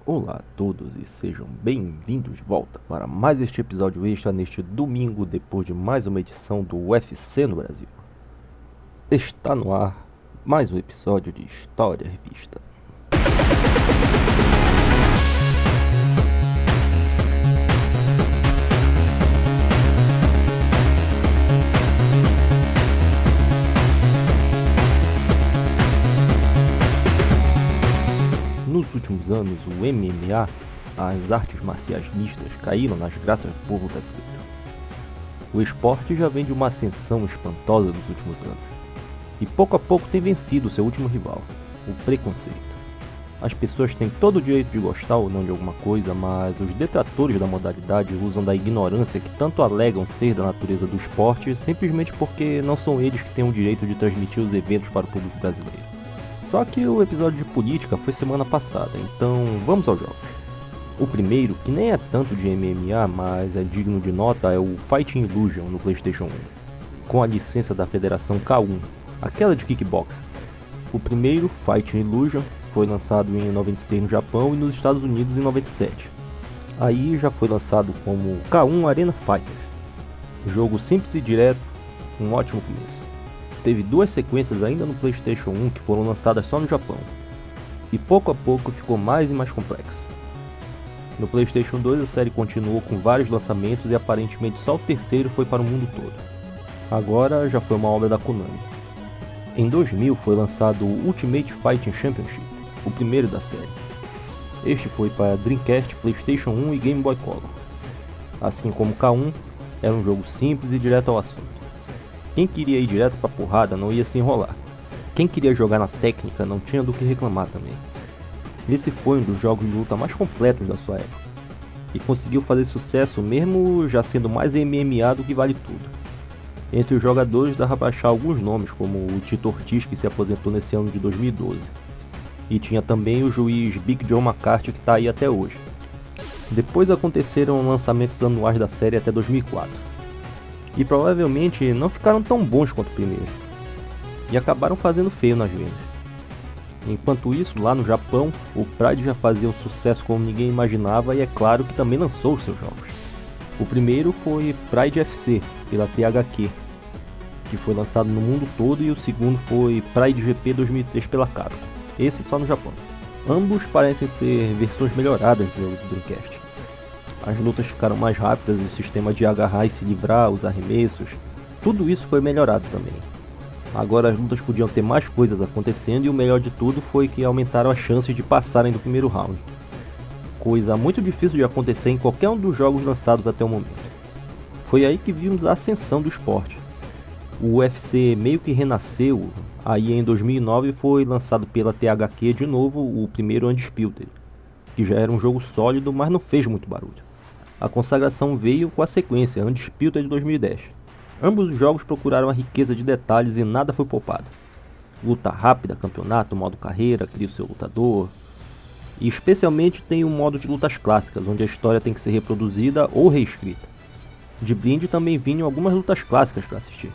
Olá a todos e sejam bem-vindos de volta para mais este episódio extra neste domingo, depois de mais uma edição do UFC no Brasil. Está no ar mais um episódio de História Revista. Nos últimos anos, o MMA, as artes marciais mistas, caíram nas graças do povo brasileiro. O esporte já vem de uma ascensão espantosa nos últimos anos, e pouco a pouco tem vencido seu último rival, o preconceito. As pessoas têm todo o direito de gostar ou não de alguma coisa, mas os detratores da modalidade usam da ignorância que tanto alegam ser da natureza do esporte, simplesmente porque não são eles que têm o direito de transmitir os eventos para o público brasileiro. Só que o episódio de política foi semana passada, então vamos aos jogos. O primeiro, que nem é tanto de MMA, mas é digno de nota, é o Fighting Illusion no PlayStation 1, com a licença da Federação K1, aquela de kickboxing. O primeiro, Fighting Illusion, foi lançado em 96 no Japão e nos Estados Unidos em 97. Aí já foi lançado como K1 Arena Fighters. Jogo simples e direto, um ótimo começo. Teve duas sequências ainda no PlayStation 1 que foram lançadas só no Japão, e pouco a pouco ficou mais e mais complexo. No PlayStation 2 a série continuou com vários lançamentos e aparentemente só o terceiro foi para o mundo todo. Agora já foi uma obra da Konami. Em 2000 foi lançado o Ultimate Fighting Championship, o primeiro da série. Este foi para Dreamcast, PlayStation 1 e Game Boy Color. Assim como K1, era um jogo simples e direto ao assunto. Quem queria ir direto pra porrada não ia se enrolar. Quem queria jogar na técnica não tinha do que reclamar também. Esse foi um dos jogos de luta mais completos da sua época, e conseguiu fazer sucesso mesmo já sendo mais MMA do que Vale Tudo. Entre os jogadores dá pra achar alguns nomes, como o Tito Ortiz, que se aposentou nesse ano de 2012. E tinha também o juiz Big John McCarthy, que tá aí até hoje. Depois aconteceram lançamentos anuais da série até 2004. E provavelmente não ficaram tão bons quanto o primeiro, e acabaram fazendo feio nas vendas. Enquanto isso, lá no Japão, o Pride já fazia um sucesso como ninguém imaginava e é claro que também lançou os seus jogos. O primeiro foi Pride FC, pela THQ, que foi lançado no mundo todo, e o segundo foi Pride GP 2003 pela Capcom, esse só no Japão. Ambos parecem ser versões melhoradas do jogo do Dreamcast. As lutas ficaram mais rápidas e o sistema de agarrar e se livrar, os arremessos, tudo isso foi melhorado também. Agora as lutas podiam ter mais coisas acontecendo e o melhor de tudo foi que aumentaram as chances de passarem do primeiro round. Coisa muito difícil de acontecer em qualquer um dos jogos lançados até o momento. Foi aí que vimos a ascensão do esporte. O UFC meio que renasceu, aí em 2009 foi lançado pela THQ de novo o primeiro Undisputed, que já era um jogo sólido, mas não fez muito barulho. A consagração veio com a sequência Undisputed de 2010. Ambos os jogos procuraram a riqueza de detalhes e nada foi poupado. Luta rápida, campeonato, modo carreira, cria o seu lutador. E especialmente tem o modo de lutas clássicas, onde a história tem que ser reproduzida ou reescrita. De brinde também vinham algumas lutas clássicas para assistir.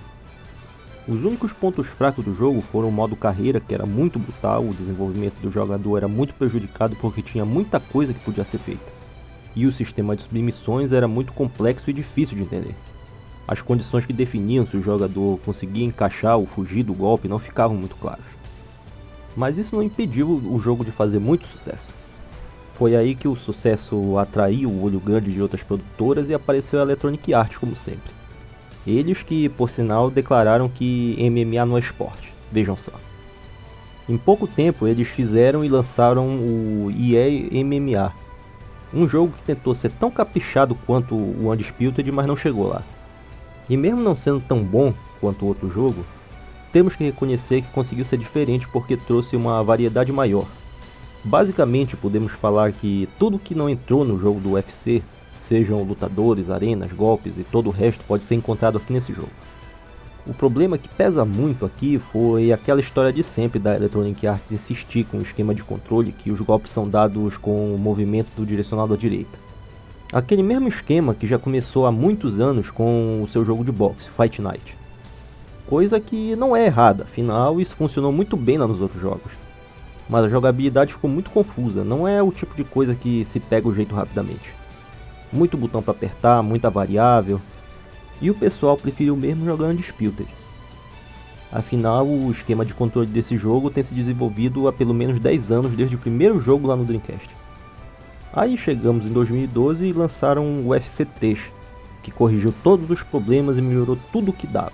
Os únicos pontos fracos do jogo foram o modo carreira, que era muito brutal, o desenvolvimento do jogador era muito prejudicado porque tinha muita coisa que podia ser feita. E o sistema de submissões era muito complexo e difícil de entender. As condições que definiam se o jogador conseguia encaixar ou fugir do golpe não ficavam muito claras. Mas isso não impediu o jogo de fazer muito sucesso. Foi aí que o sucesso atraiu o olho grande de outras produtoras e apareceu a Electronic Arts como sempre. Eles que, por sinal, declararam que MMA não é esporte, vejam só. Em pouco tempo eles fizeram e lançaram o EA MMA, um jogo que tentou ser tão caprichado quanto o Undisputed, mas não chegou lá. E mesmo não sendo tão bom quanto o outro jogo, temos que reconhecer que conseguiu ser diferente porque trouxe uma variedade maior. Basicamente podemos falar que tudo que não entrou no jogo do UFC, sejam lutadores, arenas, golpes e todo o resto, pode ser encontrado aqui nesse jogo. O problema que pesa muito aqui foi aquela história de sempre da Electronic Arts insistir com o esquema de controle que os golpes são dados com o movimento do direcionado à direita. Aquele mesmo esquema que já começou há muitos anos com o seu jogo de boxe, Fight Night. Coisa que não é errada, afinal isso funcionou muito bem lá nos outros jogos. mas a jogabilidade ficou muito confusa, não é o tipo de coisa que se pega o jeito rapidamente. Muito botão para apertar, muita variável, e o pessoal preferiu mesmo jogando Disputed. Afinal, o esquema de controle desse jogo tem se desenvolvido há pelo menos 10 anos desde o primeiro jogo lá no Dreamcast. Aí chegamos em 2012 e lançaram o UFC 3, que corrigiu todos os problemas e melhorou tudo o que dava.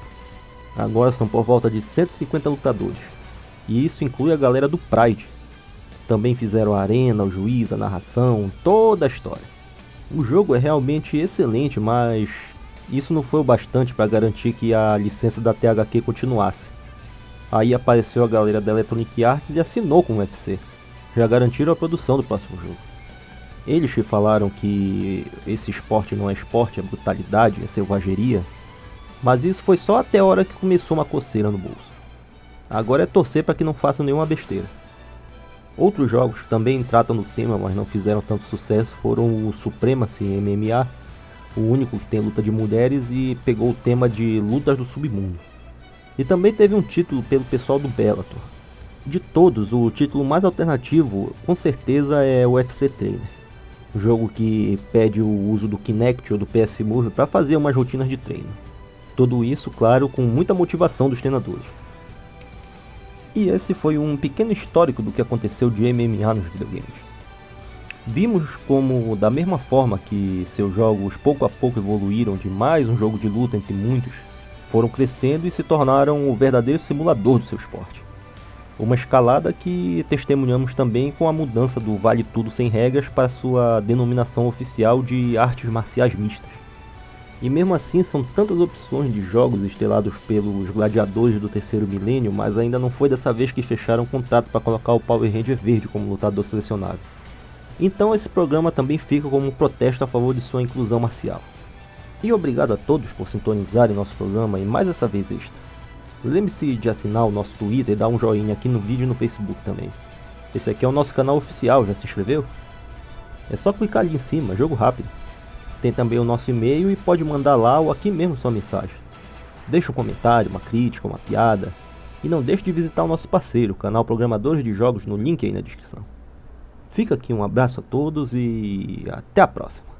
Agora são por volta de 150 lutadores, e isso inclui a galera do Pride. Também fizeram a arena, o juiz, a narração, toda a história. O jogo é realmente excelente, mas isso não foi o bastante para garantir que a licença da THQ continuasse. Aí apareceu a galera da Electronic Arts e assinou com o UFC. Já garantiram a produção do próximo jogo. Eles que falaram que esse esporte não é esporte, é brutalidade, é selvageria. Mas isso foi só até a hora que começou uma coceira no bolso. Agora é torcer para que não façam nenhuma besteira. Outros jogos que também tratam do tema, mas não fizeram tanto sucesso, foram o Supremacy MMA, o único que tem luta de mulheres e pegou o tema de lutas do submundo. E também teve um título pelo pessoal do Bellator. De todos, o título mais alternativo com certeza é o UFC Trainer. Um jogo que pede o uso do Kinect ou do PS Move para fazer umas rotinas de treino. Tudo isso, claro, com muita motivação dos treinadores. E esse foi um pequeno histórico do que aconteceu de MMA nos videogames. Vimos como, da mesma forma que seus jogos pouco a pouco evoluíram de mais um jogo de luta entre muitos, foram crescendo e se tornaram o verdadeiro simulador do seu esporte. Uma escalada que testemunhamos também com a mudança do Vale Tudo Sem Regras para sua denominação oficial de artes marciais mistas. E mesmo assim são tantas opções de jogos estrelados pelos gladiadores do terceiro milênio, mas ainda não foi dessa vez que fecharam um contrato para colocar o Power Ranger verde como lutador selecionável. Então esse programa também fica como um protesto a favor de sua inclusão marcial. E obrigado a todos por sintonizarem nosso programa e mais essa vez extra. Lembre-se de assinar o nosso Twitter e dar um joinha aqui no vídeo e no Facebook também. Esse aqui é o nosso canal oficial, já se inscreveu? É só clicar ali em cima, jogo rápido. Tem também o nosso e-mail e pode mandar lá ou aqui mesmo sua mensagem. Deixe um comentário, uma crítica, uma piada. E não deixe de visitar o nosso parceiro, o canal Programadores de Jogos, no link aí na descrição. Fica aqui um abraço a todos e até a próxima.